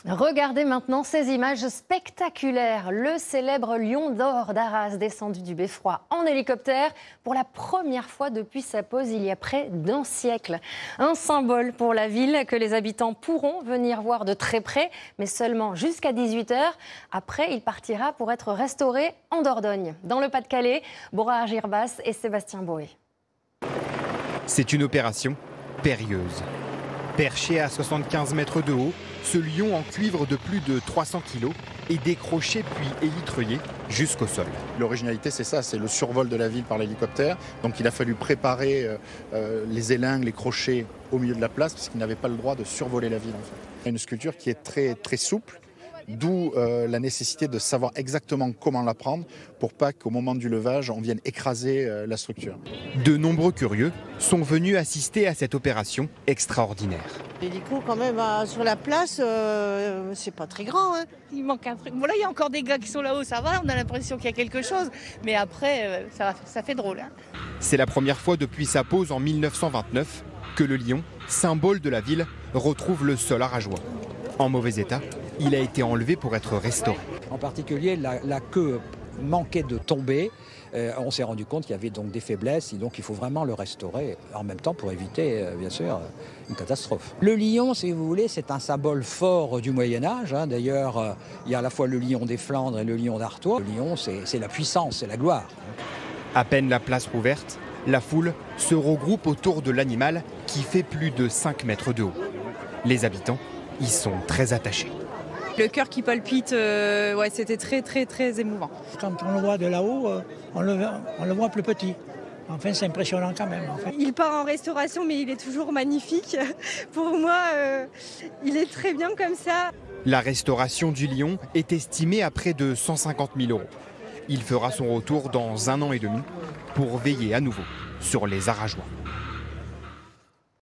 Regardez maintenant ces images spectaculaires. Le célèbre lion d'or d'Arras descendu du beffroi en hélicoptère pour la première fois depuis sa pose il y a près d'un siècle. Un symbole pour la ville que les habitants pourront venir voir de très près, mais seulement jusqu'à 18 h. Après, il partira pour être restauré en Dordogne. Dans le Pas-de-Calais, Bora Girbas et Sébastien Boé. C'est une opération périlleuse. Perché à 75 mètres de haut, ce lion en cuivre de plus de 300 kg est décroché puis élitreillé jusqu'au sol. L'originalité, c'est ça, c'est le survol de la ville par l'hélicoptère. Donc il a fallu préparer les élingues, les crochets au milieu de la place, parce qu'il n'avait pas le droit de survoler la ville. En fait. Une sculpture qui est très, très souple, d'où la nécessité de savoir exactement comment la prendre pour pas qu'au moment du levage, on vienne écraser la structure. De nombreux curieux sont venus assister à cette opération extraordinaire. L'hélico, quand même, sur la place, c'est pas très grand. Hein. Il manque un truc. Voilà, il y a encore des gars qui sont là-haut, ça va, on a l'impression qu'il y a quelque chose. Mais après, ça fait drôle. Hein. C'est la première fois depuis sa pose en 1929 que le lion, symbole de la ville, retrouve le sol arageois. En mauvais état, il a été enlevé pour être restauré. En particulier, la queue manquait de tomber. On s'est rendu compte qu'il y avait donc des faiblesses et donc il faut vraiment le restaurer en même temps pour éviter, bien sûr, une catastrophe. Le lion, si vous voulez, c'est un symbole fort du Moyen-Âge. Hein. D'ailleurs, il y a à la fois le lion des Flandres et le lion d'Artois. Le lion, c'est la puissance, c'est la gloire. À peine la place rouverte, la foule se regroupe autour de l'animal qui fait plus de 5 mètres de haut. Les habitants y sont très attachés. Le cœur qui palpite, ouais, c'était très émouvant. Quand on le voit de là-haut, on le voit plus petit. Enfin, c'est impressionnant quand même. En fait. Il part en restauration, mais il est toujours magnifique. Pour moi, il est très bien comme ça. La restauration du lion est estimée à près de 150 000 €. Il fera son retour dans 1 an et demi pour veiller à nouveau sur les Arageois.